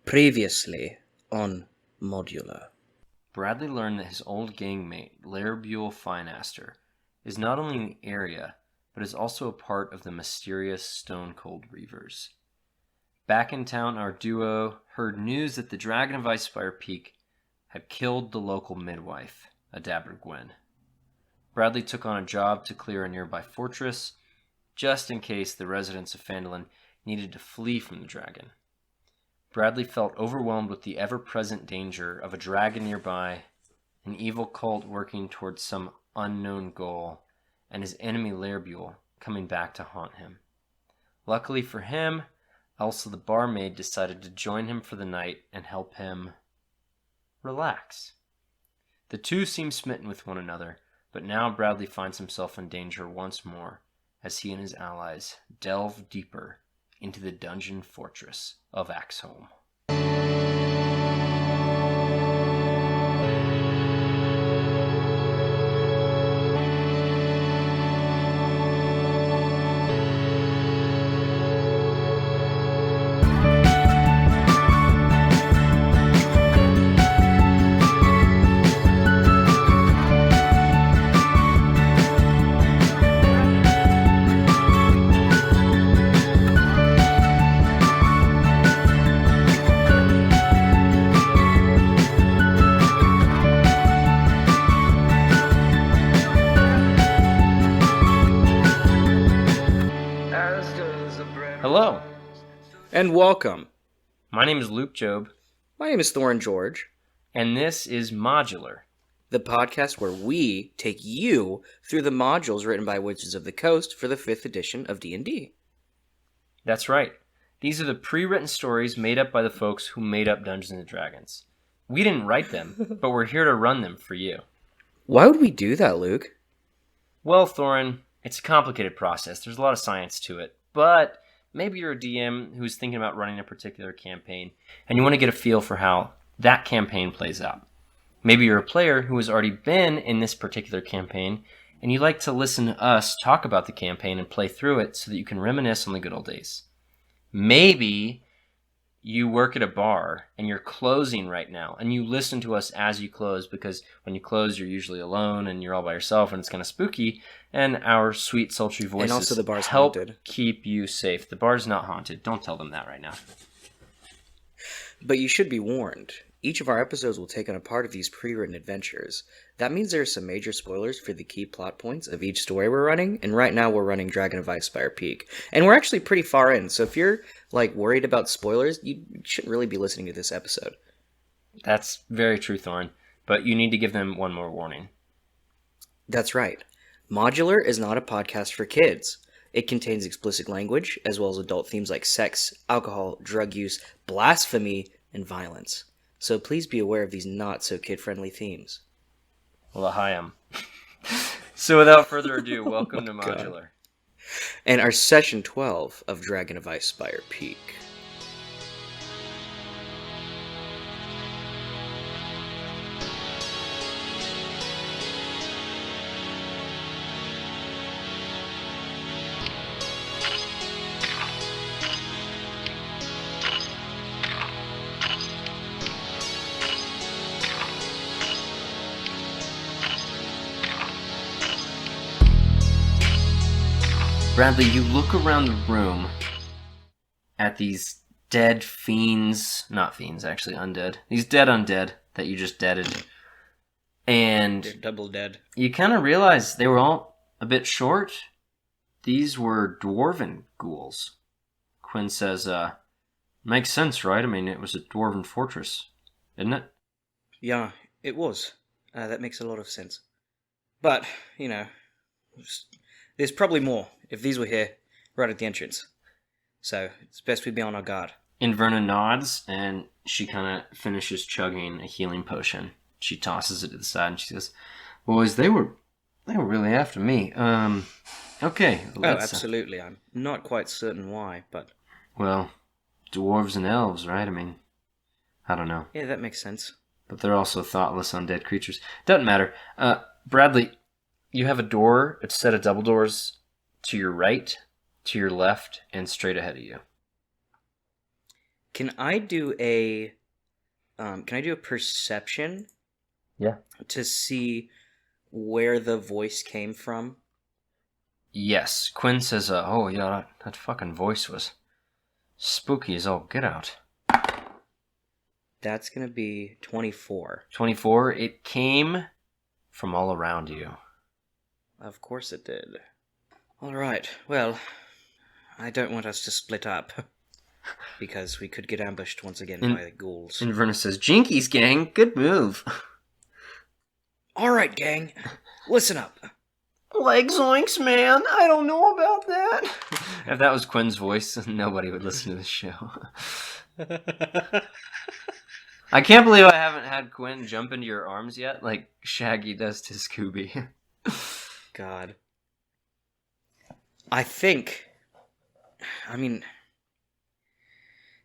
Previously on Modular. Bradley learned that his old gangmate, Larbuel Finaster, is not only in the area, but is also a part of the mysterious Stone Cold Reavers. Back in town, our duo heard news that the Dragon of Icespire Peak had killed the local midwife, Adabra Gwen. Bradley took on a job to clear a nearby fortress, just in case the residents of Phandalin needed to flee from the dragon. Bradley felt overwhelmed with the ever-present danger of a dragon nearby, an evil cult working towards some unknown goal, and his enemy Larbuel coming back to haunt him. Luckily for him, Elsa the barmaid decided to join him for the night and help him relax. The two seem smitten with one another, but now Bradley finds himself in danger once more as he and his allies delve deeper into the dungeon Fortress of Axeholm. Hello, And welcome. my name is Luke Job, My name is Thorin George, and this is Modular. the podcast where we take you through the modules written by Wizards of the Coast for the 5th edition of D&D. That's right. These are the pre-written stories made up by the folks who made up Dungeons & Dragons. We didn't write them, but we're here to run them for you. Why would we do that, Luke? Well, Thorin, it's a complicated process. There's a lot of science to it, but maybe you're a DM who's thinking about running a particular campaign, and you want to get a feel for how that campaign plays out. Maybe you're a player who has already been in this particular campaign, and you like to listen to us talk about the campaign and play through it so that you can reminisce on the good old days. Maybe you work at a bar and you're closing right now, and you listen to us as you close, because when you close, you're usually alone and you're all by yourself, and it's kind of spooky, and our sweet, sultry voices And also the bar's help haunted. keep you safe. The bar's not haunted. Don't tell them that right now. But you should be warned. Each of our episodes will take on a part of these pre-written adventures. That means there are some major spoilers for the key plot points of each story we're running, and right now we're running Dragon of Icespire Peak. And we're actually pretty far in, so if you're, worried about spoilers, you shouldn't really be listening to this episode. That's very true, Thorn, but you need to give them one more warning. That's right. Modular is not a podcast for kids. It contains explicit language, as well as adult themes like sex, alcohol, drug use, blasphemy, and violence. So please be aware of these not-so-kid-friendly themes. Well, I am. So without further ado, welcome to God. Modular. And our Session 12 of Dragon of Icespire Peak. Bradley, you look around the room at these dead fiends, not fiends, actually undead. These dead undead that you just deaded. And They're double dead. you kind of realize they were all a bit short. These were dwarven ghouls. Quinn says, makes sense, right? I mean, it was a dwarven fortress, isn't it? Yeah, it was. That makes a lot of sense. But, there's probably more if these were here, right at the entrance. So, it's best we be on our guard. Inverna nods, and she kind of finishes chugging a healing potion. She tosses it to the side, and she says, boys, they were really after me. Okay. Absolutely. I'm not quite certain why, but... Well, dwarves and elves, right? I mean, I don't know. Yeah, that makes sense. But they're also thoughtless undead creatures. Doesn't matter. Bradley, you have a door, a set of double doors to your right, to your left, and straight ahead of you. Can I do a perception Yeah. to see where the voice came from? Yes. Quinn says, oh, yeah, that fucking voice was spooky as all get out. That's gonna be 24. 24, it came from all around you. Of course it did. Alright, well, I don't want us to split up. Because we could get ambushed once again by the ghouls. And Verna says, Jinkies, gang, good move. Alright, gang, listen up. Leg zoinks, man. I don't know about that. If that was Quinn's voice, nobody would listen to this show. I can't believe I haven't had Quinn jump into your arms yet, like Shaggy does to Scooby. God.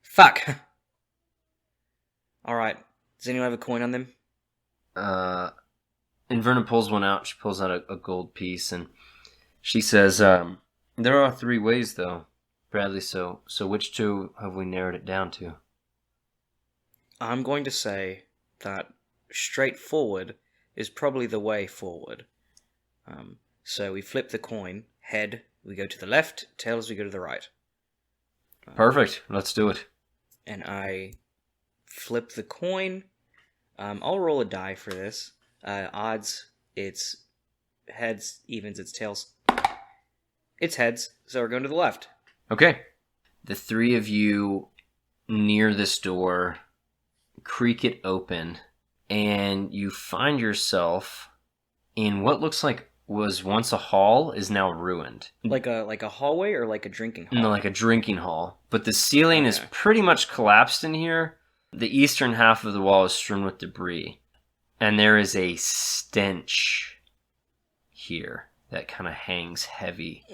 Fuck. Alright, does anyone have a coin on them? And Verna pulls one out. She pulls out a gold piece, and she says, there are 3 ways, though, Bradley, so which 2 have we narrowed it down to? I'm going to say that straightforward is probably the way forward. So we flip the coin. Head, we go to the left. Tails, we go to the right. Perfect. Let's do it. And I flip the coin. I'll roll a die for this. Odds, it's heads, evens, it's tails. It's heads, so we're going to the left. Okay. The 3 of you near this door creak it open, and you find yourself in what looks like was once a hall is now ruined. Like a hallway or like a drinking hall? No, like a drinking hall. But the ceiling is pretty much collapsed in here. The eastern half of the wall is strewn with debris. And there is a stench here that kind of hangs heavy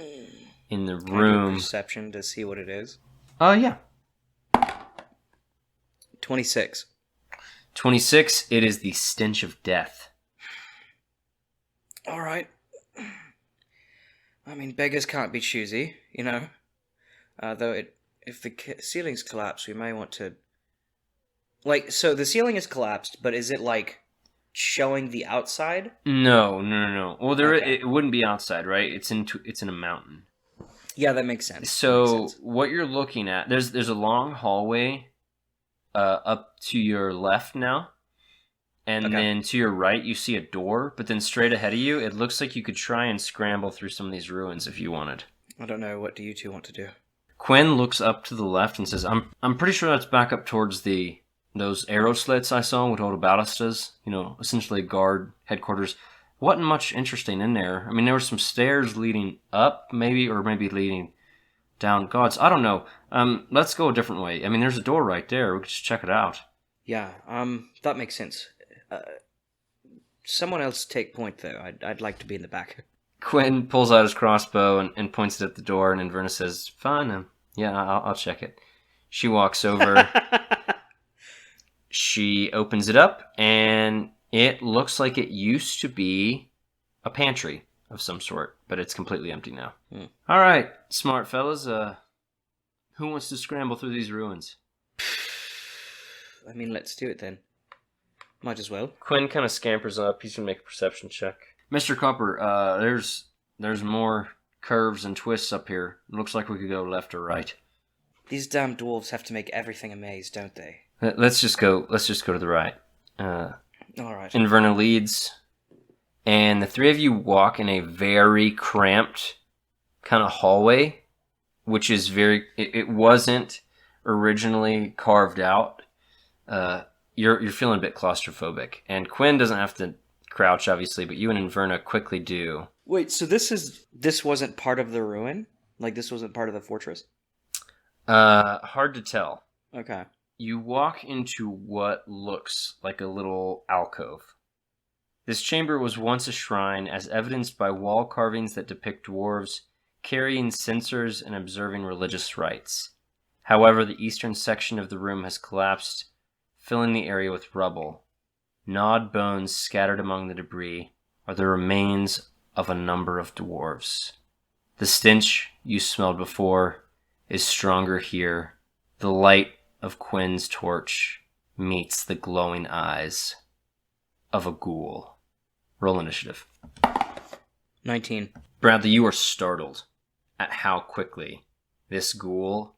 in the Can room. I do a perception to see what it is? Yeah. 26. 26, it is the stench of death. Alright. I mean, beggars can't be choosy, you know? Though if the ceiling's collapsed, we may want to... so the ceiling is collapsed, but is it, showing the outside? No. Well, Okay. it wouldn't be outside, right? It's in a mountain. Yeah, that makes sense. So what you're looking at, there's a long hallway up to your left now. And then to your right, you see a door, but then straight ahead of you, it looks like you could try and scramble through some of these ruins if you wanted. I don't know. What do you two want to do? Quinn looks up to the left and says, I'm pretty sure that's back up towards those arrow slits I saw with all the ballastas, essentially guard headquarters. Wasn't much interesting in there. I mean, there were some stairs leading up, maybe leading down. Gods, I don't know. Let's go a different way. I mean, there's a door right there. We could just check it out. Yeah, that makes sense. Someone else take point, though. I'd like to be in the back. Quinn pulls out his crossbow and points it at the door, and Inverna says, fine, I'll check it. She walks over. She opens it up, and it looks like it used to be a pantry of some sort, but it's completely empty now. All right, smart fellas, who wants to scramble through these ruins? I mean, let's do it then. Might as well. Quinn kind of scampers up. He's going to make a perception check. Mr. Copper, there's more curves and twists up here. It looks like we could go left or right. These damn dwarves have to make everything a maze, don't they? Let's just go to the right. All right. Inverna leads, and the 3 of you walk in a very cramped kind of hallway, which is it wasn't originally carved out. You're feeling a bit claustrophobic, and Quinn doesn't have to crouch, obviously, but you and Inverna quickly do. Wait, so this wasn't part of the ruin? This wasn't part of the fortress? Hard to tell. Okay. You walk into what looks like a little alcove. This chamber was once a shrine, as evidenced by wall carvings that depict dwarves carrying censers and observing religious rites. However, the eastern section of the room has collapsed, filling the area with rubble. Gnawed bones scattered among the debris are the remains of a number of dwarves. The stench you smelled before is stronger here. The light of Quinn's torch meets the glowing eyes of a ghoul. Roll initiative. 19. Bradley, you are startled at how quickly this ghoul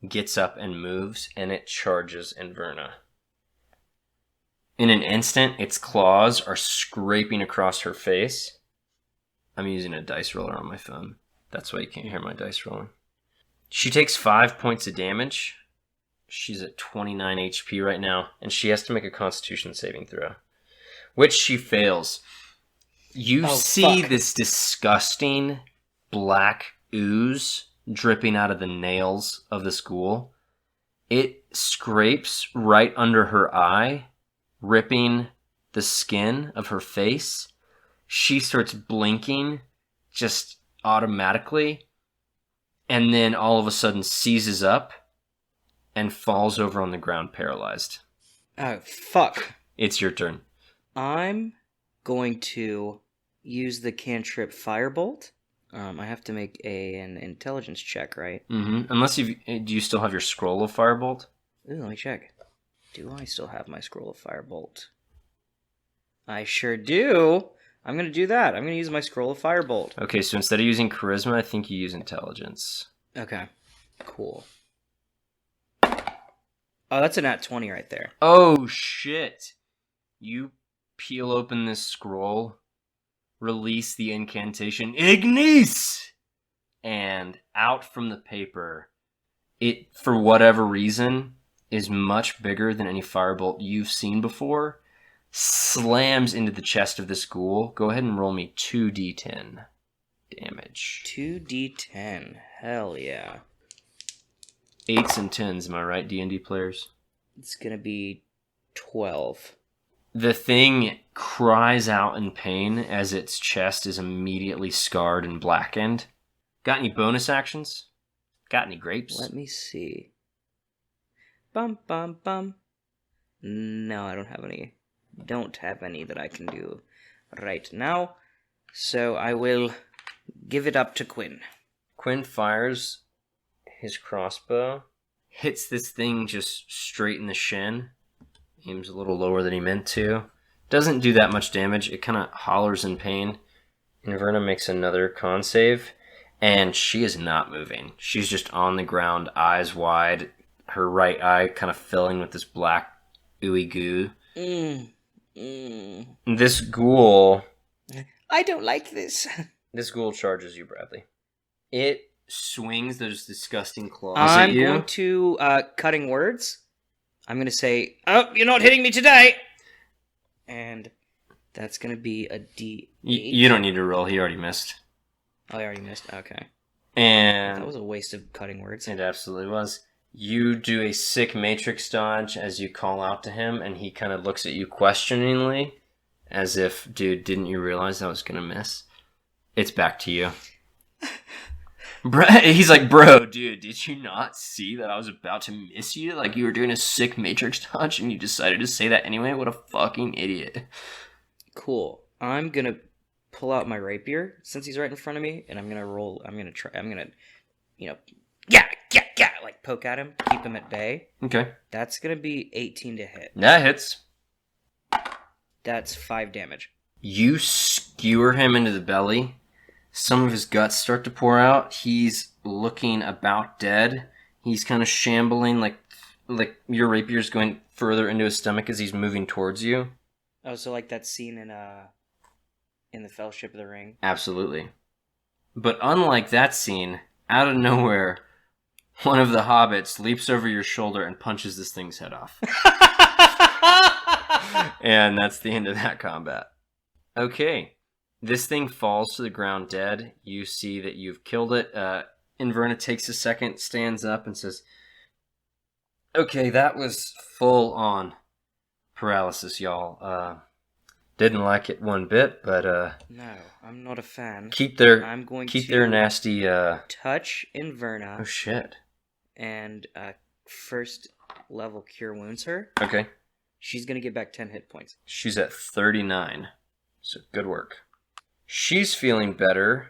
gets up and moves, and it charges Inverna. In an instant, its claws are scraping across her face. I'm using a dice roller on my phone. That's why you can't hear my dice rolling. She takes 5 points of damage. She's at 29 HP right now, and she has to make a Constitution saving throw, which she fails. You see this disgusting black ooze dripping out of the nails of this ghoul. It scrapes right under her eye, ripping the skin of her face. She starts blinking just automatically, and then all of a sudden seizes up and falls over on the ground paralyzed. Oh, fuck. It's your turn. I'm going to use the cantrip Firebolt. I have to make an intelligence check, right? Mm-hmm. Unless do you still have your scroll of Firebolt? Ooh, let me check. Do I still have my scroll of Firebolt? I sure do. I'm going to do that. I'm going to use my scroll of Firebolt. Okay, so instead of using charisma, I think you use intelligence. Okay, cool. Oh, that's a nat 20 right there. Oh, shit. You peel open this scroll, release the incantation, Ignis! And out from the paper, it, for whatever reason, is much bigger than any firebolt you've seen before, slams into the chest of this ghoul. Go ahead and roll me 2d10 damage. 2d10. Hell yeah. 8s and 10s, am I right, D&D players? It's gonna be 12. The thing cries out in pain as its chest is immediately scarred and blackened. Got any bonus actions? Got any grapes? Let me see. Bum, bum, bum. No, I don't have any. Don't have any that I can do right now. So I will give it up to Quinn. Quinn fires his crossbow, hits this thing just straight in the shin. Aims a little lower than he meant to. Doesn't do that much damage. It kind of hollers in pain. Inverna makes another con save, and she is not moving. She's just on the ground, eyes wide, her right eye kind of filling with this black ooey goo. This ghoul... I don't like this. This ghoul charges you, Bradley. It swings those disgusting claws at you. I'm going to, cutting words. I'm going to say, oh, you're not hitting me today! And that's going to be a D8. You don't need to roll. He already missed. Oh, I already missed? Okay. And that was a waste of cutting words. It absolutely was. You do a sick matrix dodge as you call out to him, and he kind of looks at you questioningly, as if, dude, didn't you realize I was going to miss? It's back to you. He's like, bro, dude, did you not see that I was about to miss you? Like, you were doing a sick matrix dodge, and you decided to say that anyway? What a fucking idiot. Cool. I'm going to pull out my rapier, since he's right in front of me, and I'm going to, like, poke at him, keep him at bay. Okay. That's going to be 18 to hit. That hits. That's 5 damage. You skewer him into the belly. Some of his guts start to pour out. He's looking about dead. He's kind of shambling, like your rapier's going further into his stomach as he's moving towards you. Oh, so like that scene in the Fellowship of the Ring? Absolutely. But unlike that scene, out of nowhere, one of the hobbits leaps over your shoulder and punches this thing's head off. And that's the end of that combat. Okay. This thing falls to the ground dead. You see that you've killed it. Inverna takes a second, stands up, and says, okay, that was full on paralysis, y'all. Didn't like it one bit, but no, I'm not a fan. Keep their nasty touch Inverna. Oh shit. And first level cure wounds her. Okay. She's gonna get back 10 hit points. She's at 39. So good work. She's feeling better.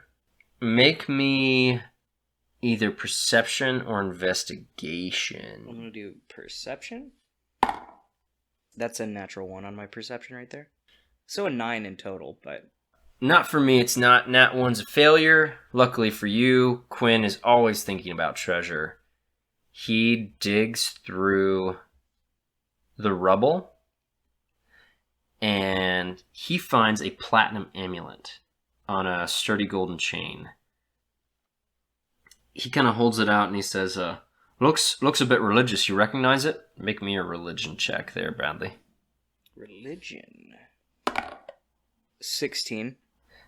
Make me either perception or I'm investigation. gonna do perception. That's a natural 1 on my perception right there. So a 9 in total, but... Not for me, it's not. Nat 1's a failure. Luckily for you, Quinn is always thinking about treasure. He digs through the rubble, and he finds a platinum amulet on a sturdy golden chain. He kind of holds it out and he says, looks a bit religious. You recognize it? Make me a religion check there, Bradley. Religion. 16.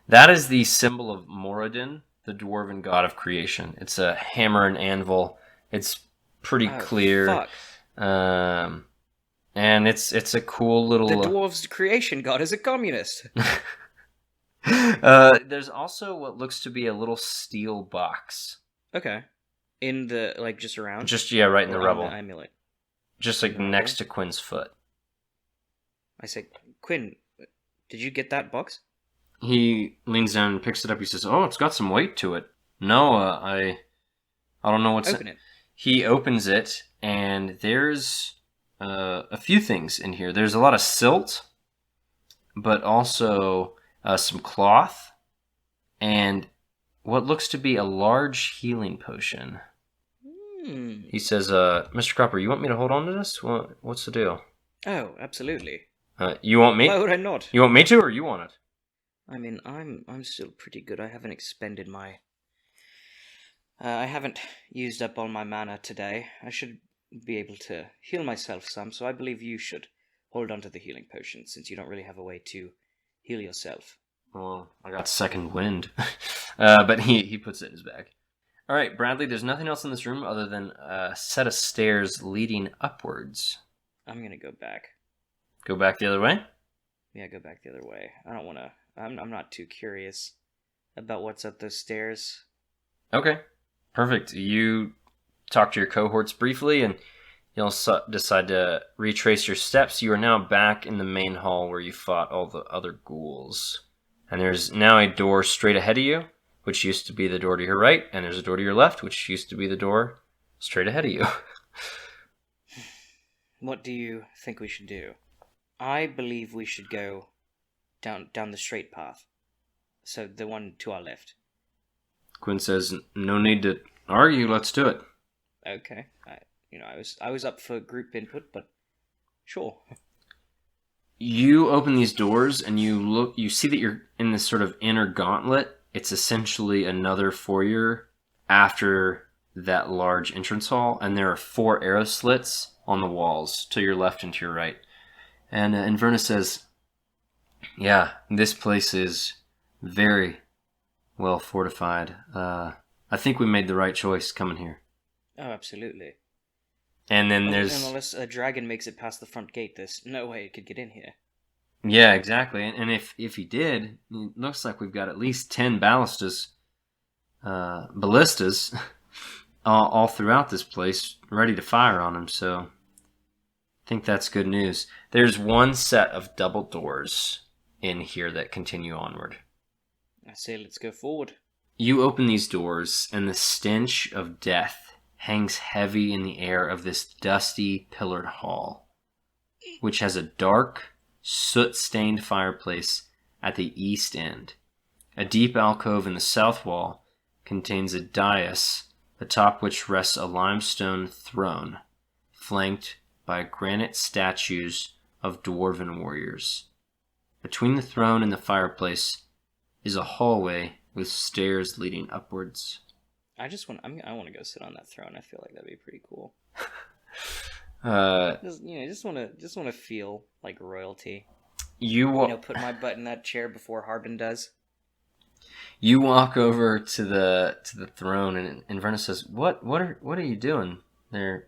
That is the symbol of Moradin, the dwarven god of creation. It's a hammer and anvil. It's pretty clear. Fuck. And it's a cool little... The dwarves' creation god is a communist. There's also what looks to be a little steel box. Okay. In the, like, just around? Just, yeah, right in the rubble. The amulet. Just, like, next to Quinn's foot. I say, Quinn, did you get that box? He leans down and picks it up. He says, "Oh, it's got some weight to it." No, I don't know what's... Open it. He opens it, and there's a few things in here. There's a lot of silt, but also some cloth, and what looks to be a large healing potion. He says, "Mr. Cropper, you want me to hold on to this? What's the deal?" Oh, absolutely. You want me? Why would I not? You want me to, or you want it? I mean, I'm still pretty good. I haven't expended my... I haven't used up all my mana today. I should be able to heal myself some, so I believe you should hold on to the healing potion, since you don't really have a way to heal yourself. Well, I got second wind. But he puts it in his bag. All right, Bradley, there's nothing else in this room other than a set of stairs leading upwards. I'm gonna go back. Go back the other way? Yeah, go back the other way. I don't want to... I'm not too curious about what's up those stairs. Okay, perfect. You talk to your cohorts briefly, and you'll decide to retrace your steps. You are now back in the main hall where you fought all the other ghouls. And there's now a door straight ahead of you, which used to be the door to your right, and there's a door to your left, which used to be the door straight ahead of you. What do you think we should do? I believe we should go down the straight path. So the one to our left. Quinn says, "No need to argue, let's do it." Okay. I was up for group input, but sure. You open these doors and you see that you're in this sort of inner gauntlet. It's essentially another foyer after that large entrance hall, and there are 4 arrow slits on the walls to your left and to your right. And Inverness says, "Yeah, this place is very well fortified. I think we made the right choice coming here." Oh, absolutely. And then there's... Unless a dragon makes it past the front gate, there's no way it could get in here. Yeah, exactly. And if he did, it looks like we've got at least 10 ballistas all throughout this place, ready to fire on him, so I think that's good news. There's one set of double doors in here that continue onward. I say let's go forward. You open these doors, and the stench of death hangs heavy in the air of this dusty, pillared hall, which has a dark, soot-stained fireplace at the east end. A deep alcove in the south wall contains a dais, atop which rests a limestone throne, flanked by granite statues of dwarven warriors. Between the throne and the fireplace is a hallway with stairs leading upwards. I want to go sit on that throne. I feel like that'd be pretty cool. Just want to feel like royalty. Put my butt in that chair before Harbin does. You walk over to the throne, and Inverness says, "What are you doing there,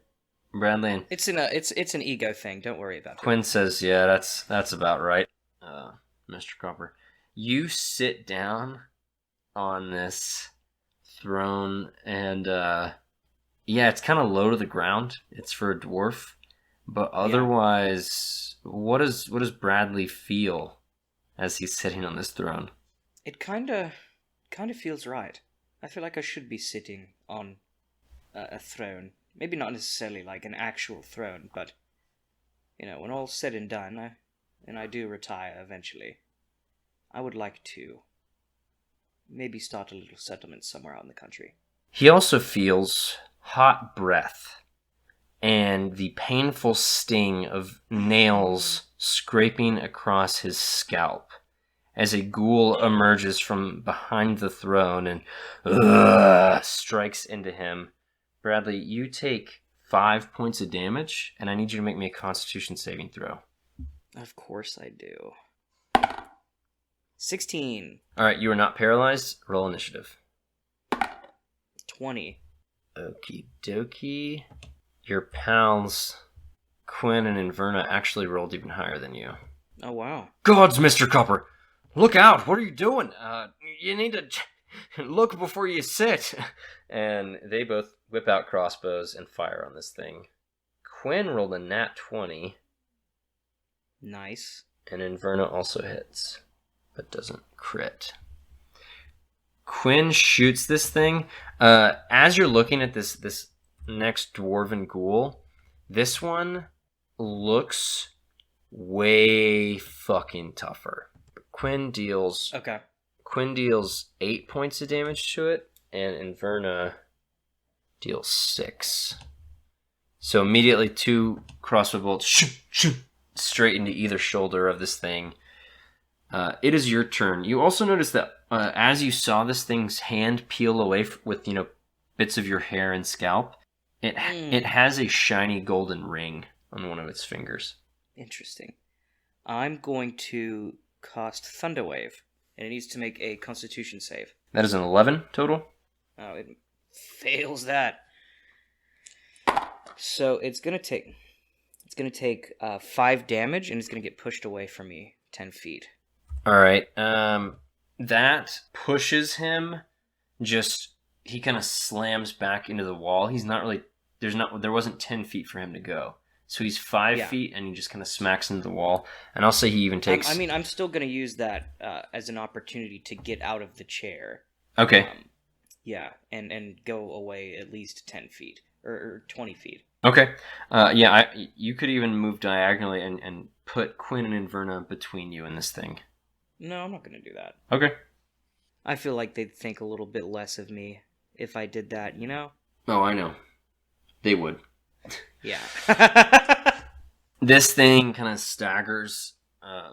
Bradley?" And it's an ego thing. Don't worry about it. Quinn says, "Yeah, that's about right, Mr. Cropper." You sit down on this throne, and it's kind of low to the ground. It's for a dwarf, but otherwise, what does Bradley feel as he's sitting on this throne? It kind of feels right. I feel like I should be sitting on a throne. Maybe not necessarily like an actual throne, but, when all's said and done, and I do retire eventually, I would like to maybe start a little settlement somewhere out in the country. He also feels hot breath and the painful sting of nails scraping across his scalp as a ghoul emerges from behind the throne and strikes into him. Bradley, you take 5 points of damage, and I need you to make me a Constitution saving throw. Of course I do. 16. All right, you are not paralyzed. Roll initiative. 20. Okie dokie. Your pals, Quinn and Inverna, actually rolled even higher than you. Oh, wow. Gods, Mr. Copper! Look out! What are you doing? You need to look before you sit. And they both whip out crossbows and fire on this thing. Quinn rolled a nat 20. Nice. And Inverna also hits, but doesn't crit. Quinn shoots this thing. As you're looking at this next dwarven ghoul, this one looks way fucking tougher. Quinn deals 8 points of damage to it, and Inverna deals 6. So immediately 2 crossbow bolts straight into either shoulder of this thing. It is your turn. You also notice that as you saw this thing's hand peel away with bits of your hair and scalp, it has a shiny golden ring on one of its fingers. Interesting. I'm going to cast Thunderwave, and it needs to make a Constitution save. That is an 11 total. Oh, it fails that. So it's gonna take 5 damage, and it's gonna get pushed away from me 10 feet. All right. That pushes him. He kind of slams back into the wall. He's not really. There wasn't 10 feet for him to go. So he's 5 feet, and he just kind of smacks into the wall. And I'll say he even takes... I'm still going to use that as an opportunity to get out of the chair. Okay. And go away at least 10 feet, or 20 feet. Okay. You could even move diagonally and put Quinn and Inverna between you and this thing. No, I'm not going to do that. Okay. I feel like they'd think a little bit less of me if I did that, Oh, I know. They would. Yeah. This thing kind of staggers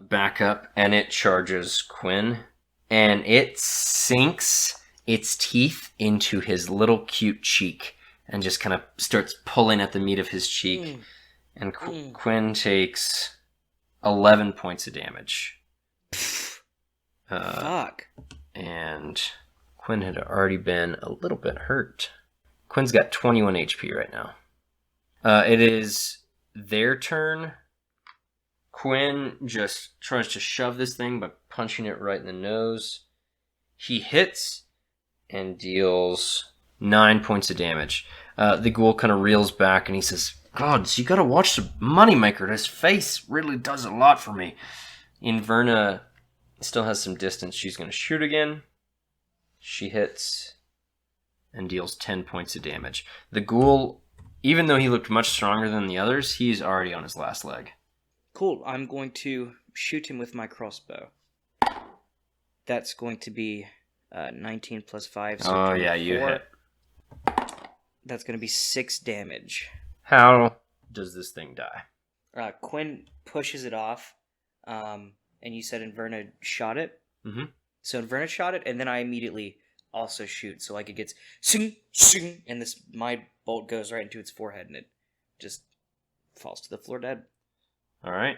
back up, and it charges Quinn, and it sinks its teeth into his little cute cheek and just kind of starts pulling at the meat of his cheek. And Quinn takes 11 points of damage. Fuck. And Quinn had already been a little bit hurt. Quinn's got 21 HP right now. It is their turn. Quinn just tries to shove this thing by punching it right in the nose. He hits and deals 9 points of damage. The ghoul kind of reels back and he says, "Gods, you gotta watch the moneymaker. His face really does a lot for me." Inverna still has some distance. She's gonna shoot again. She hits and deals 10 points of damage. The ghoul, even though he looked much stronger than the others, he's already on his last leg. Cool. I'm going to shoot him with my crossbow. That's going to be 19 plus 5. So oh, yeah, you hit. That's going to be 6 damage. How does this thing die? Quinn pushes it off, and you said Inverna shot it? Mm-hmm. So Inverna shot it, and then I immediately also shoot. So like it gets sing, sing, and my bolt goes right into its forehead, and it just falls to the floor dead. All right.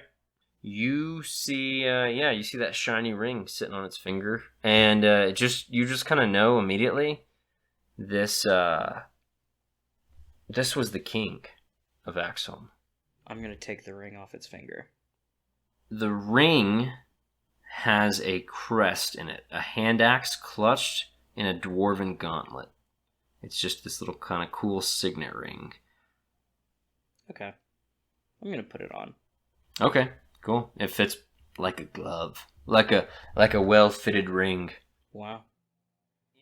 You see, you see that shiny ring sitting on its finger, and you just kind of know immediately this was the king of Axeholm. I'm gonna take the ring off its finger. The ring has a crest in it, a hand axe clutched in a dwarven gauntlet. It's just this little kind of cool signet ring. Okay, I'm gonna put it on. Okay, cool. It fits like a glove, like a well-fitted ring. Wow.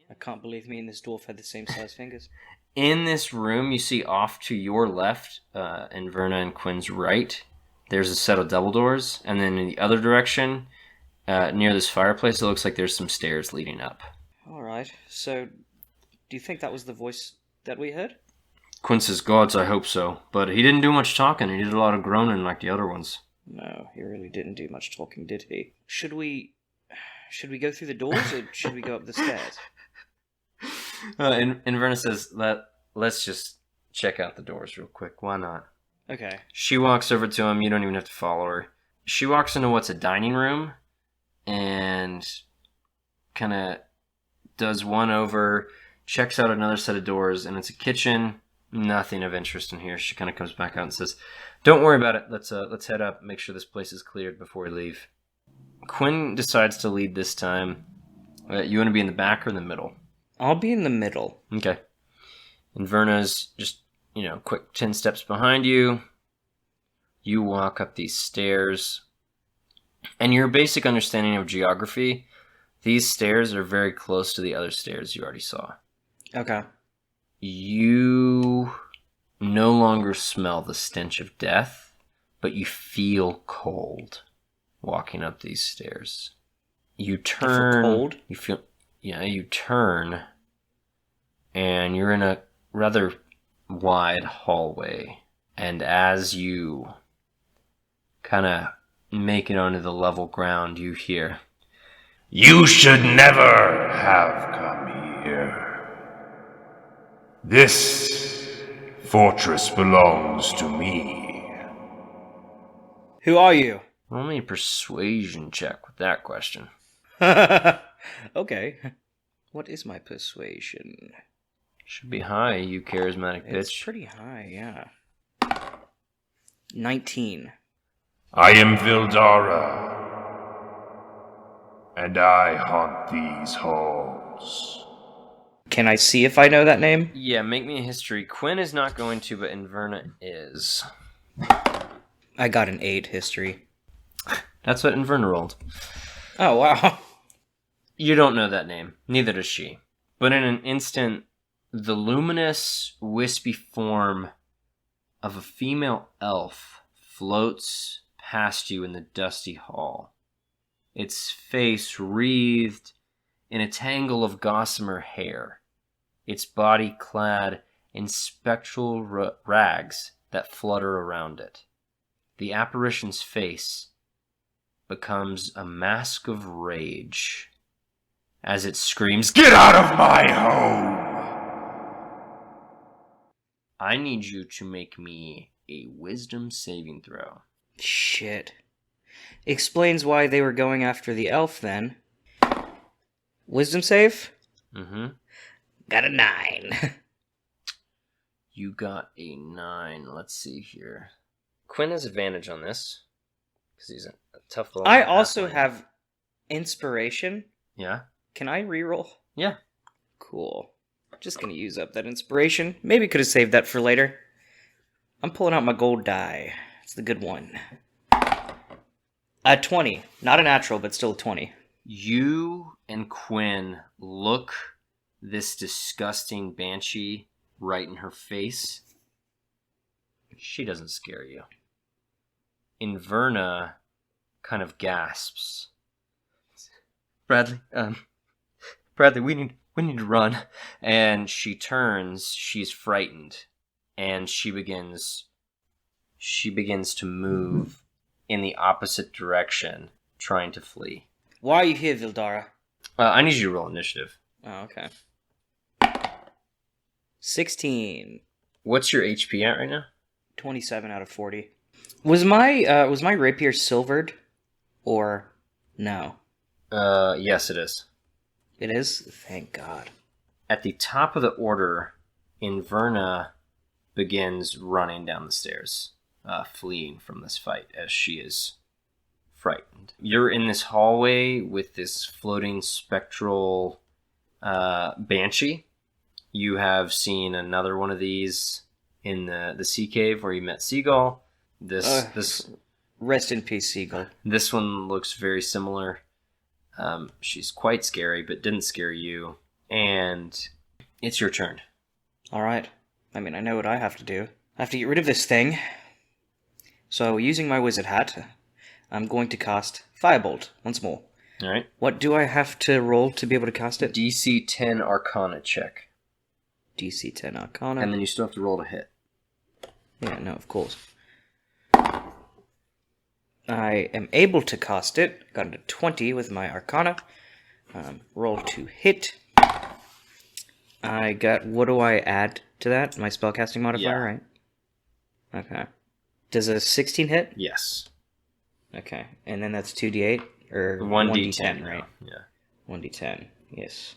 I can't believe me and this dwarf had the same size fingers. In this room, you see off to your left, and Verna and Quinn's right, there's a set of double doors, and then in the other direction, near this fireplace, it looks like there's some stairs leading up. Alright, so do you think that was the voice that we heard? Quinn says, "Gods, I hope so. But he didn't do much talking. He did a lot of groaning like the other ones." No, he really didn't do much talking, did he? Should we go through the doors, or should we go up the stairs? And Verna says, let's just check out the doors real quick. Why not? Okay. She walks over to him. You don't even have to follow her. She walks into what's a dining room and kind of does one over, checks out another set of doors, and it's a kitchen. Nothing of interest in here. She kind of comes back out and says, "Don't worry about it. Let's head up. Make sure this place is cleared before we leave." Quinn decides to lead this time. You want to be in the back or in the middle? I'll be in the middle. Okay. And Verna's just, quick 10 steps behind you. You walk up these stairs. And your basic understanding of geography, these stairs are very close to the other stairs you already saw. Okay. You no longer smell the stench of death, but you feel cold walking up these stairs. You turn. I feel cold? You turn, and you're in a rather wide hallway. And as you kind of make it onto the level ground, you hear, "You should never have come here. This fortress belongs to me." Who are you? roll me a persuasion check with that question. Okay. What is my persuasion? Should be high, you charismatic It's bitch. pretty high, yeah. 19. I am Vildara, and I haunt these halls. Can I see if I know that name? Yeah, make me a history. Quinn is not going to, but Inverna is. I got an 8 history. That's what Inverna rolled. Oh, wow. You don't know that name. Neither does she. But in an instant, the luminous, wispy form of a female elf floats past you in the dusty hall. Its face wreathed in a tangle of gossamer hair. Its body clad in spectral rags that flutter around it. The apparition's face becomes a mask of rage as it screams, "Get out of my home!" I need you to make me a wisdom saving throw. Shit. Explains why they were going after the elf, then. Wisdom save? Mm-hmm. Got a 9. You got a 9. Let's see here. Quinn has advantage on this, because he's a tough little I also halfling. have inspiration. Yeah? Can I reroll? Yeah. Cool. Just gonna use up that inspiration. Maybe could have saved that for later. I'm pulling out my gold die. It's the good one. 20. Not a natural, but still a 20. You and Quinn look this disgusting banshee right in her face. She doesn't scare you. Inverna kind of gasps. Bradley, we need to run. And she turns, she's frightened, and she begins to move in the opposite direction, trying to flee. Why are you here, Vildara? I need you to roll initiative. Oh, okay. 16. What's your HP at right now? 27 out of 40. Was my rapier silvered? Or no? Yes, it is. It is? Thank God. At the top of the order, Inverna begins running down the stairs, fleeing from this fight as she is frightened. You're in this hallway with this floating spectral banshee. You have seen another one of these in the sea cave where you met Seagull. This Rest in peace, Seagull. This one looks very similar. She's quite scary, but didn't scare you. And it's your turn. Alright. I mean, I know what I have to do. I have to get rid of this thing. So, using my wizard hat, I'm going to cast Firebolt once more. All right. What do I have to roll to be able to cast it? DC 10 Arcana check. DC 10 Arcana. And then you still have to roll to hit. Yeah, no, of course. I am able to cast it. Got a 20 with my Arcana. Roll to hit. I got... What do I add to that? My spellcasting modifier, right? Okay. Does a 16 hit? Yes. Okay. And then that's 2d8? Or 1d10, right? Yeah. 1d10, yes.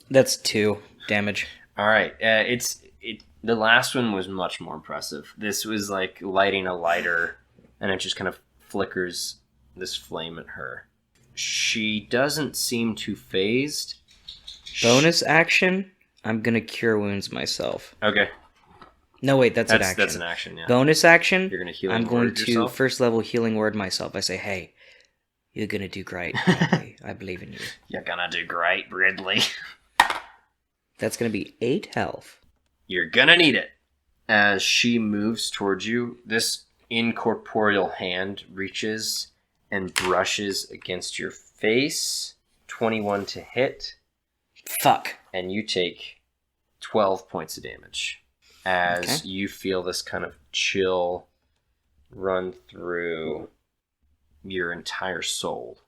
That's 2 damage. All right. The last one was much more impressive. This was like lighting a lighter, and it just kind of flickers this flame at her. She doesn't seem too phased. Bonus action, I'm gonna cure wounds myself. Okay. No, wait, that's an action. That's an action, yeah. Bonus action, You're gonna healing I'm going word to yourself? first level healing word myself. I say, hey, you're gonna do great, Ridley. I believe in you. You're gonna do great, Ridley. That's gonna be 8 health. You're gonna need it. As she moves towards you, this incorporeal hand reaches and brushes against your face. 21 to hit. Fuck. And you take 12 points of damage as Okay. you feel this kind of chill run through your entire soul.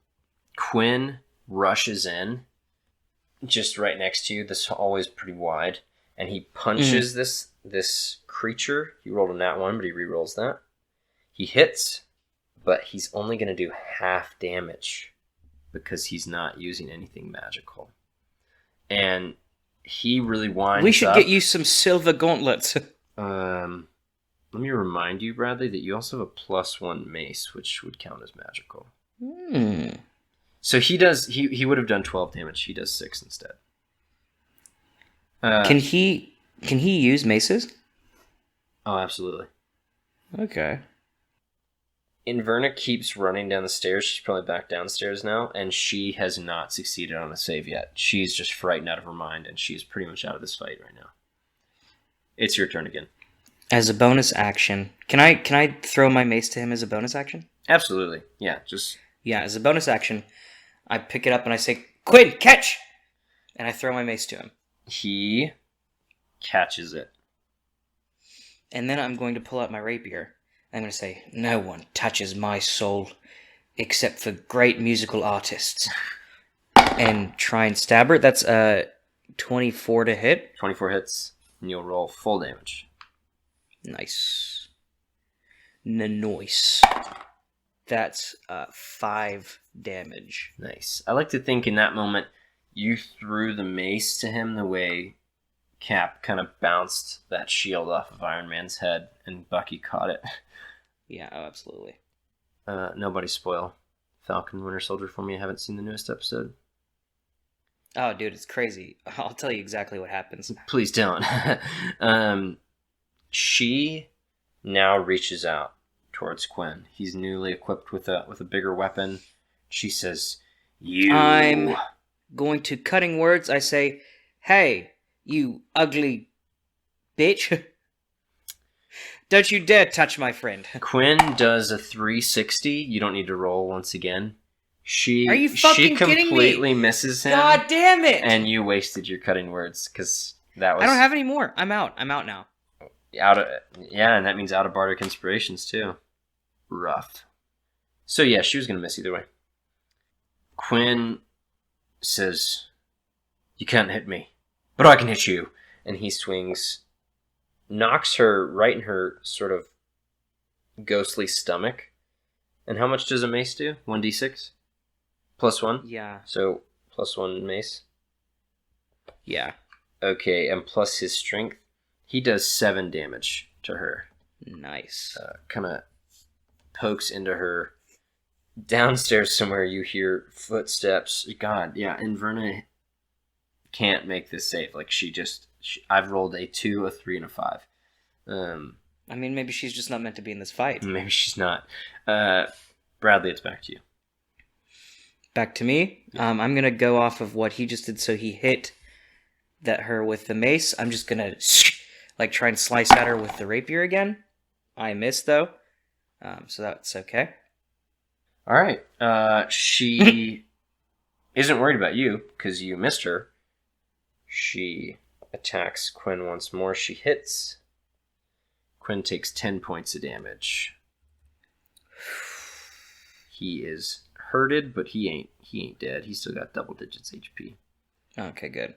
Quinn rushes in just right next to you. This hallway is pretty wide, and he punches this creature. He rolled a nat 1, but he rerolls that. He hits, but he's only going to do half damage because he's not using anything magical. And he really winds up... We should get you some silver gauntlets. Let me remind you, Bradley, that you also have a +1 mace, which would count as magical. So he would have done 12 damage. He does 6 instead. Can he use maces? Oh, absolutely. Okay. Inverna keeps running down the stairs. She's probably back downstairs now, and she has not succeeded on a save yet. She's just frightened out of her mind, and she's pretty much out of this fight right now. It's your turn again. As a bonus action, can I throw my mace to him as a bonus action? Absolutely. Yeah, Yeah, as a bonus action, I pick it up and I say, Quinn, catch! And I throw my mace to him. He catches it. And then I'm going to pull out my rapier. I'm going to say, no one touches my soul except for great musical artists. And try and stab her. That's 24 to hit. 24 hits, and you'll roll full damage. Nice. Nice. That's 5 damage. Nice. I like to think in that moment, you threw the mace to him the way Cap kind of bounced that shield off of Iron Man's head, and Bucky caught it. Yeah, oh, absolutely. Nobody spoil Falcon Winter Soldier for me. I haven't seen the newest episode. Oh, dude, it's crazy. I'll tell you exactly what happens. Please don't. She now reaches out towards Quinn. He's newly equipped with a bigger weapon. She says, I'm going to cutting words. I say, hey, you ugly bitch. Don't you dare touch my friend. Quinn does a 360. You don't need to roll once again. Are you fucking kidding me? She completely misses him. God damn it! And you wasted your cutting words because that was. I don't have any more. I'm out now. And that means out of bardic inspirations too. Rough. So yeah, she was gonna miss either way. Quinn says, "You can't hit me, but I can hit you." And he swings, knocks her right in her sort of ghostly stomach. And how much does a mace do? 1d6? +1? Yeah. So, +1 mace? Yeah. Okay, and plus his strength, he does 7 damage to her. Nice. Kind of pokes into her. Downstairs somewhere you hear footsteps. God, yeah, Inverna can't make this save. Like, I've rolled a 2, a 3, and a 5. I mean, maybe she's just not meant to be in this fight. Maybe she's not. Bradley, it's back to you. Back to me. I'm gonna go off of what he just did. So he hit her with the mace. I'm just gonna like try and slice at her with the rapier again. I missed though, so that's okay. All right. She isn't worried about you because you missed her. She attacks Quinn once more. She hits. Quinn takes 10 points of damage. He is hurted, but he ain't dead. He's still got double digits HP. Okay, good.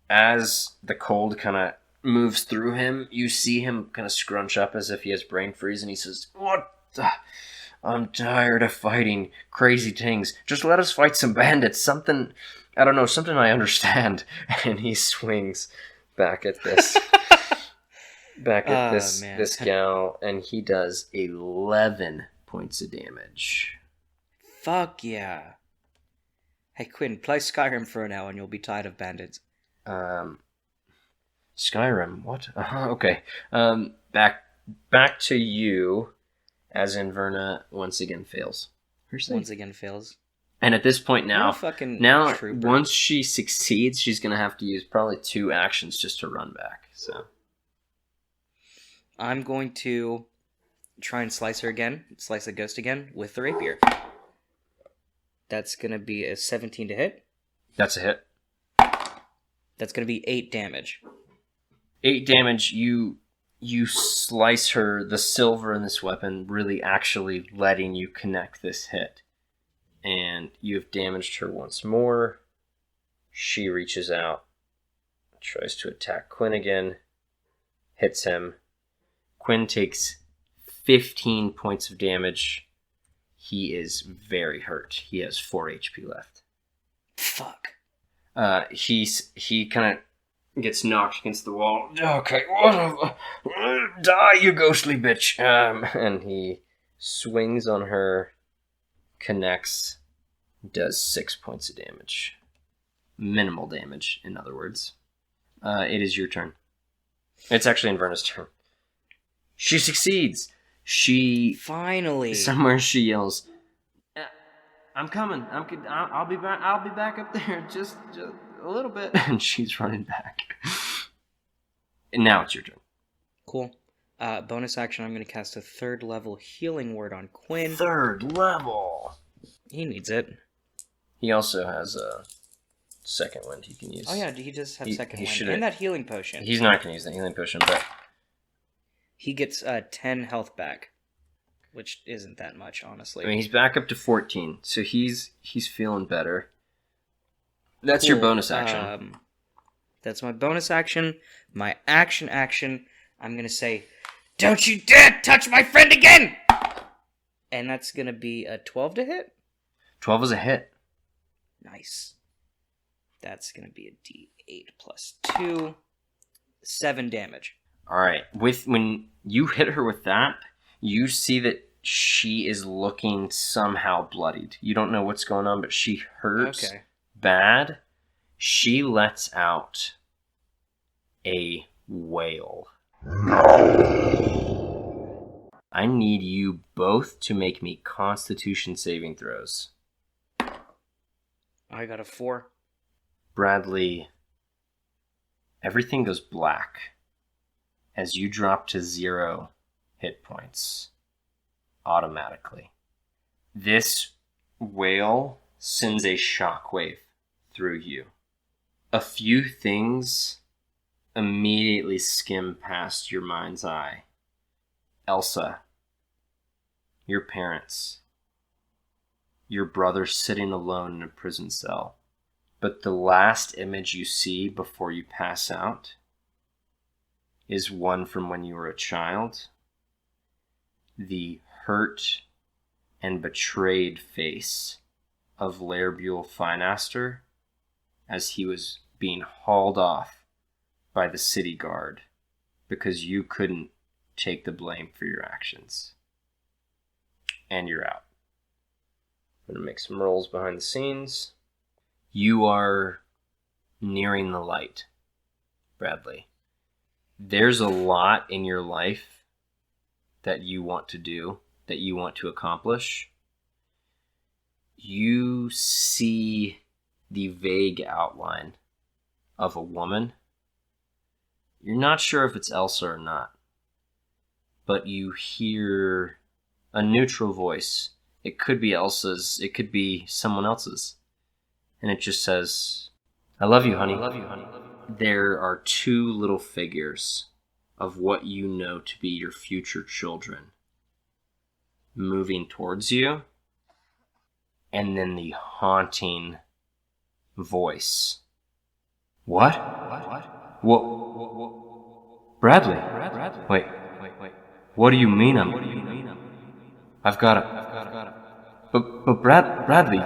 As the cold kind of moves through him, you see him kind of scrunch up as if he has brain freeze, and he says, "What the? I'm tired of fighting crazy things. Just let us fight some bandits. Something, I don't know, something I understand." And he swings back at this this gal, and he does 11 points of damage. Fuck yeah. Hey Quinn, play Skyrim for now and you'll be tired of bandits. Skyrim, what? Okay. Back to you, as Inverna once again fails. Once again fails. And at this point now, trooper. Once she succeeds, she's going to have to use probably 2 actions just to run back. So I'm going to try and slice the ghost again with the rapier. That's going to be a 17 to hit. That's a hit. That's going to be 8 damage. 8 damage, you slice her, the silver in this weapon really actually letting you connect this hit. And you've damaged her once more. She reaches out, tries to attack Quinn again, hits him. Quinn takes 15 points of damage. He is very hurt. He has 4 HP left. Fuck. He kind of gets knocked against the wall. Okay, die, you ghostly bitch. And he swings on her, connects, does 6 points of damage. Minimal damage, in other words. It is your turn. It's actually Inverna's turn. She succeeds. Finally. Somewhere she yells, "I'm coming. I'll be back. I'll be back up there. Just a little bit." And she's running back. And now it's your turn. Cool. Bonus action. I'm going to cast a 3rd level healing word on Quinn. 3rd level. He needs it. He also has a second wind he can use. Oh yeah, he does have second wind and that healing potion. He's not going to use that healing potion, but he gets 10 health back, which isn't that much, honestly. I mean, he's back up to 14, so he's feeling better. That's your bonus action. That's my bonus action. My action, I'm going to say, "Don't you dare touch my friend again!" And that's going to be a 12 to hit? 12 is a hit. Nice. That's going to be a D8 plus 2. 7 damage. Alright, when you hit her with that, you see that she is looking somehow bloodied. You don't know what's going on, but she hurts bad. She lets out a wail. I need you both to make me Constitution saving throws. I got a 4. Bradley, everything goes black as you drop to 0 hit points automatically. This wail sends a shockwave through you. A few things immediately skim past your mind's eye. Elsa, your parents, your brother sitting alone in a prison cell. But the last image you see before you pass out is one from when you were a child. The hurt and betrayed face of Lairbuel Finaster as he was being hauled off by the city guard because you couldn't take the blame for your actions. And you're out. I'm going to make some rolls behind the scenes. You are nearing the light, Bradley. There's a lot in your life that you want to do, that you want to accomplish. You see the vague outline of a woman. You're not sure if it's Elsa or not, but you hear a neutral voice. It could be Elsa's, it could be someone else's. And it just says, I love you, honey. I love you, honey. There are two little figures of what you know to be your future children moving towards you. And then the haunting voice. What? What? Bradley? Wait. What do you mean I've got it. But Bradley,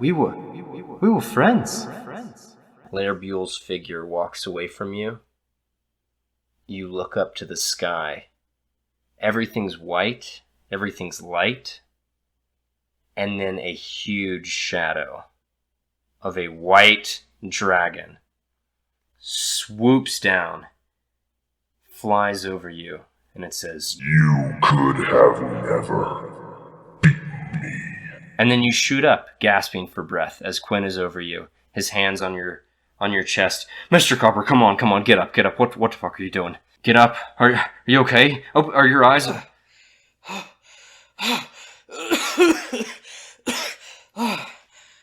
we were friends. Lair Buell's figure walks away from you. You look up to the sky. Everything's white, everything's light, and then a huge shadow of a white dragon swoops down, flies over you, and it says, You could have never beaten me. and then you shoot up, gasping for breath, as Quinn is over you, his hands on your chest. Mr. Copper, come on, get up. What the fuck are you doing? Get up. Are you okay? Oh, are your eyes...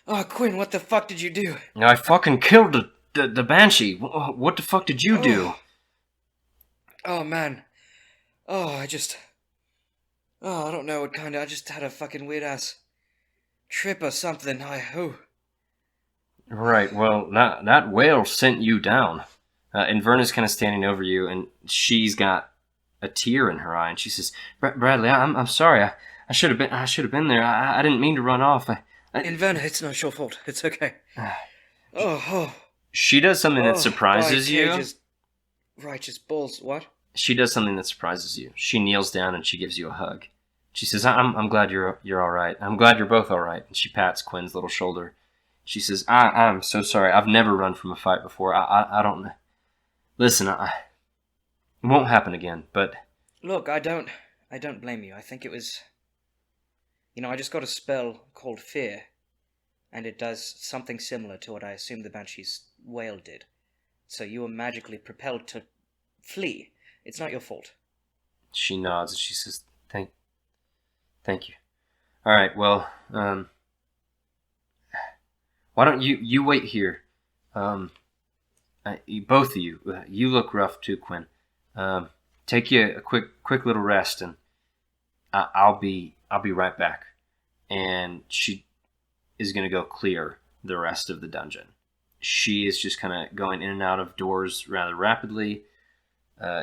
Oh, Quinn, what the fuck did you do? I fucking killed the Banshee. What the fuck did you do? Oh, man. I don't know what kind of... I just had a fucking weird-ass trip or something. Right, well, that whale sent you down. And Verna's kind of standing over you, and she's got a tear in her eye, and she says, Bradley, I'm sorry. I should have been there. I didn't mean to run off. Verna, it's not your fault. It's okay. She does something that surprises you. Righteous balls. What? She does something that surprises you. She kneels down and she gives you a hug. She says, I'm glad you're all right. I'm glad you're both all right. And she pats Quinn's little shoulder. She says, I'm so sorry. I've never run from a fight before. I don't... Listen, it won't happen again, but... Look, I don't blame you. I think it was... I just got a spell called Fear, and it does something similar to what I assume the Banshee's whale did. So you were magically propelled to flee. It's not your fault. She nods and she says, Thank you. All right, well, why don't you wait here? Both of you, you look rough too, Quinn. Take you a quick little rest, and I'll be right back. And she is going to go clear the rest of the dungeon. She is just kind of going in and out of doors rather rapidly.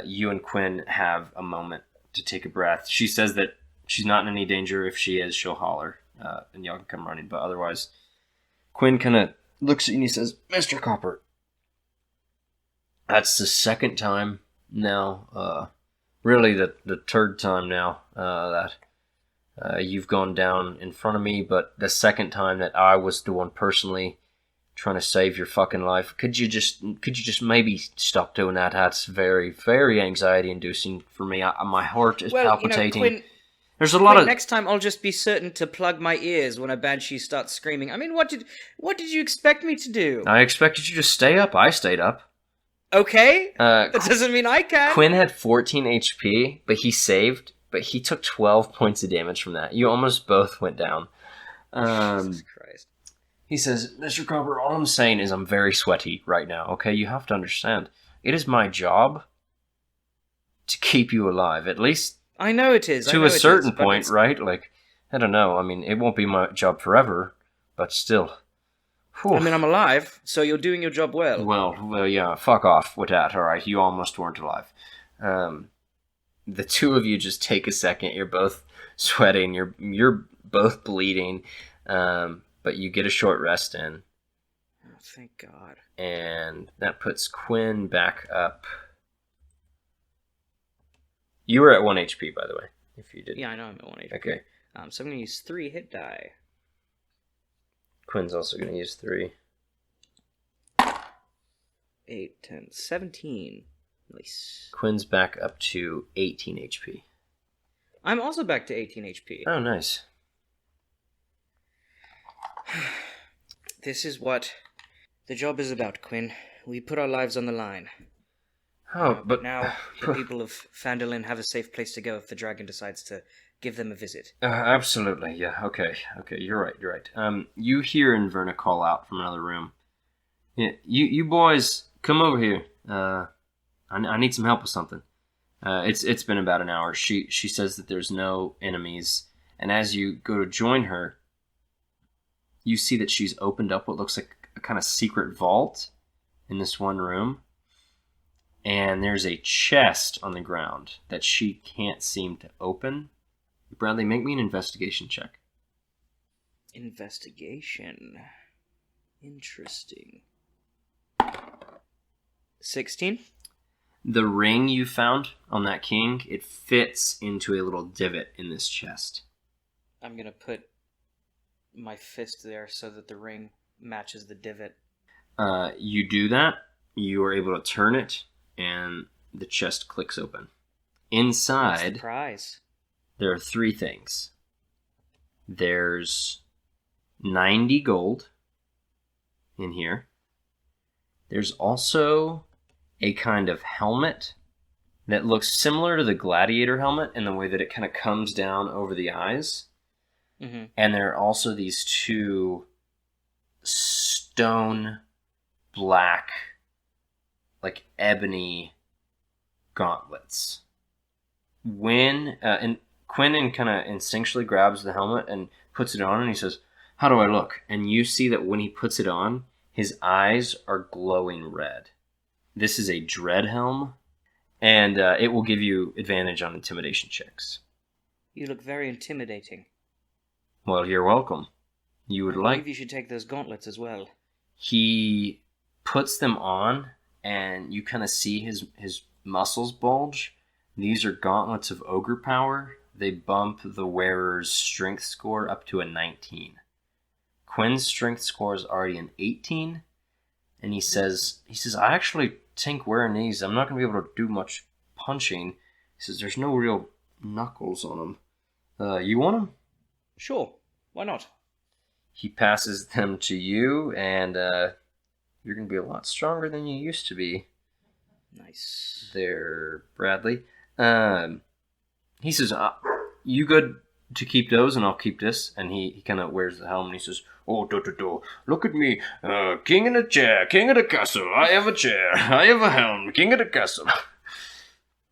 You and Quinn have a moment to take a breath. She says that she's not in any danger. If she is, she'll holler, and y'all can come running. But otherwise, Quinn kind of looks at you and he says, Mr. Copper, that's the second time now, really the third time now that you've gone down in front of me, but the second time that I was the one personally trying to save your fucking life. Could you just maybe stop doing that? That's very, very anxiety-inducing for me. My heart is palpitating. Quinn, there's a lot of... Next time I'll just be certain to plug my ears when a banshee starts screaming. I mean, what did you expect me to do? I expected you to stay up. I stayed up. Okay. That doesn't mean I can. Quinn had 14 HP, but he saved, but he took 12 points of damage from that. You almost both went down. Jesus Christ. He says, Mr. Copper, all I'm saying is I'm very sweaty right now, okay? You have to understand. It is my job to keep you alive, at least... I know it is. To a certain point, right? Like, I don't know. I mean, it won't be my job forever, but still. Whew. I mean, I'm alive, so you're doing your job well. Well, yeah, fuck off with that, alright? You almost weren't alive. The two of you just take a second. You're both sweating. You're both bleeding. But you get a short rest in. Oh, thank God. And that puts Quinn back up. You were at 1 HP, by the way, if you did. Yeah, I know I'm at 1 HP. Okay. So I'm going to use 3 hit die. Quinn's also going to use 3. 8, 10, 17. Nice. Quinn's back up to 18 HP. I'm also back to 18 HP. Oh, nice. This is what the job is about, Quinn. We put our lives on the line. Oh, But now the people of Phandalin have a safe place to go if the dragon decides to give them a visit. Absolutely, yeah. Okay, you're right. You hear Inverna call out from another room. Yeah, you boys, come over here. I need some help with something. It's been about an hour. She says that there's no enemies, and as you go to join her, you see that she's opened up what looks like a kind of secret vault in this one room. And there's a chest on the ground that she can't seem to open. Bradley, make me an investigation check. Investigation. Interesting. 16? The ring you found on that king, it fits into a little divot in this chest. I'm gonna put my fist there so that the ring matches the divot. You do that, you are able to turn it, and the chest clicks open. Inside, Surprise. there are 3 things. There's 90 gold in here. There's also a kind of helmet that looks similar to the gladiator helmet in the way that it kind of comes down over the eyes. Mm-hmm. And there are also these 2 stone black, like ebony gauntlets. And Quinn kind of instinctually grabs the helmet and puts it on, and he says, "How do I look?" And you see that when he puts it on, his eyes are glowing red. This is a dread helm, and it will give you advantage on intimidation checks. You look very intimidating. Well, you're welcome. You would I like... believe you should take those gauntlets as well. He puts them on, and you kind of see his muscles bulge. These are gauntlets of ogre power. They bump the wearer's strength score up to a 19. Quinn's strength score is already an 18, and he says, I actually think wearing these, I'm not going to be able to do much punching. He says, there's no real knuckles on them. You want them? Sure, why not? He passes them to you, and you're going to be a lot stronger than you used to be. Nice. There, Bradley. He says, you good to keep those, and I'll keep this. And he kind of wears the helm, and he says, oh, look at me, king in a chair, king of the castle. I have a chair, I have a helm, king of the castle.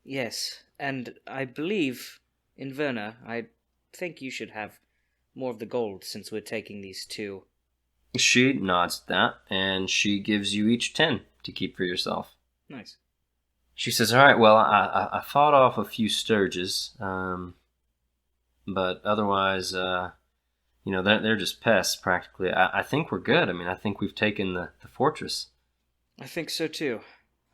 Yes, and I believe, Inverna, I think you should have more of the gold since we're taking these 2. She nods at that, and she gives you each 10 to keep for yourself. Nice. She says, all right, well, I fought off a few sturges, but otherwise, they're just pests, practically. I think we're good. I mean, I think we've taken the fortress. I think so too.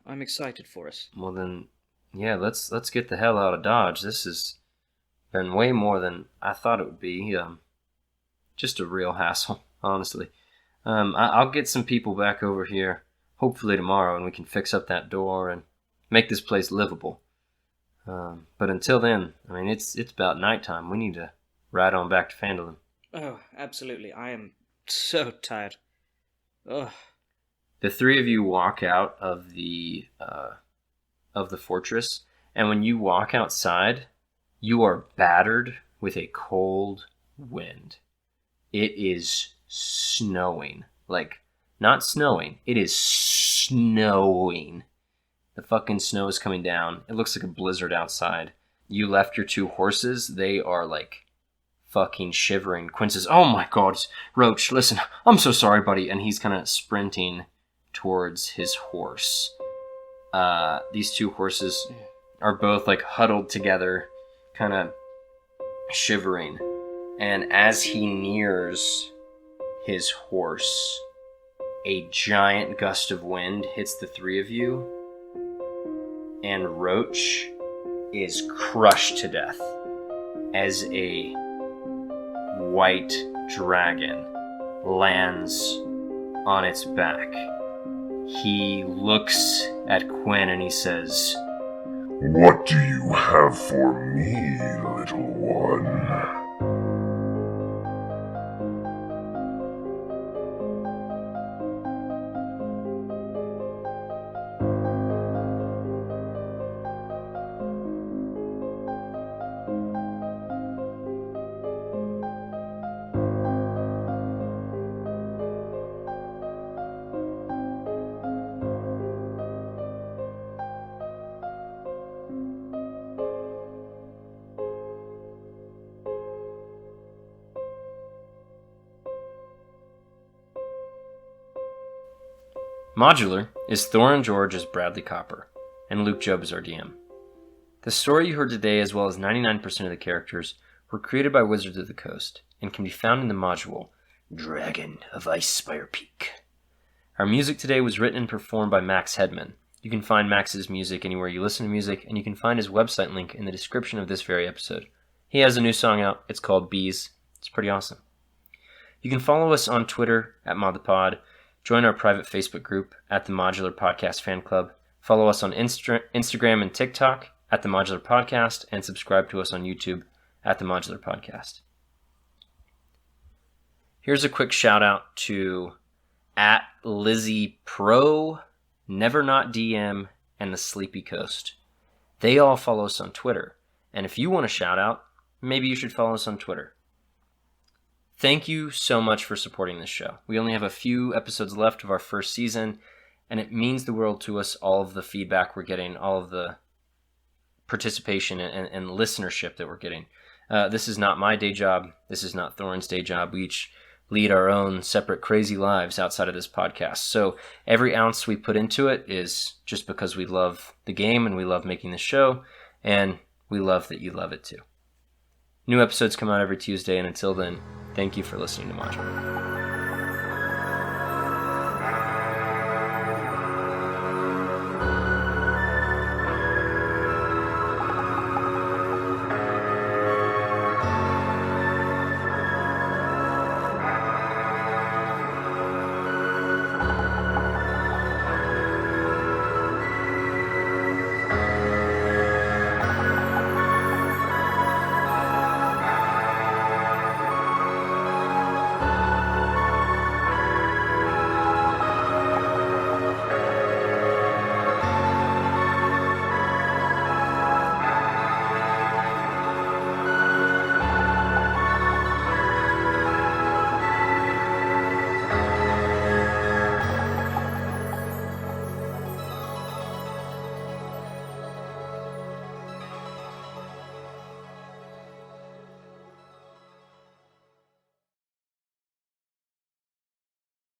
I'm excited for us. Well then, yeah, let's get the hell out of Dodge. This has been way more than I thought it would be. Just a real hassle, honestly. I'll get some people back over here, hopefully tomorrow, and we can fix up that door and make this place livable. But until then, I mean, it's about nighttime. We need to ride on back to Phandalin. Oh, absolutely. I am so tired. Ugh. The 3 of you walk out of the fortress, and when you walk outside, you are battered with a cold wind. It is snowing. Like, not snowing. It is snowing. The fucking snow is coming down. It looks like a blizzard outside. You left your 2 horses. They are, like, fucking shivering. Quinn says, oh my god, Roach, listen, I'm so sorry, buddy. And he's kind of sprinting towards his horse. These 2 horses are both, like, huddled together, kind of shivering. And as he nears his horse, a giant gust of wind hits the 3 of you, and Roach is crushed to death as a white dragon lands on its back. He looks at Quinn and he says, What do you have for me, little one? Modular is Thorin George as Bradley Copper, and Luke Job is our DM. The story you heard today, as well as 99% of the characters, were created by Wizards of the Coast and can be found in the module Dragon of Icespire Peak. Our music today was written and performed by Max Hedman. You can find Max's music anywhere you listen to music, and you can find his website link in the description of this very episode. He has a new song out. It's called Bees. It's pretty awesome. You can follow us on Twitter at ModThePod, join our private Facebook group at the Modular Podcast Fan Club, follow us on Instagram and TikTok at the Modular Podcast, and subscribe to us on YouTube at the Modular Podcast. Here's a quick shout out to at Lizzie Pro, Never Not DM, and the Sleepy Coast. They all follow us on Twitter, and if you want a shout out, maybe you should follow us on Twitter. Thank you so much for supporting this show. We only have a few episodes left of our first season, and it means the world to us, all of the feedback we're getting, all of the participation and listenership that we're getting. This is not my day job. This is not Thorin's day job. We each lead our own separate crazy lives outside of this podcast. So every ounce we put into it is just because we love the game and we love making the show, and we love that you love it too. New episodes come out every Tuesday, and until then, thank you for listening to Modular.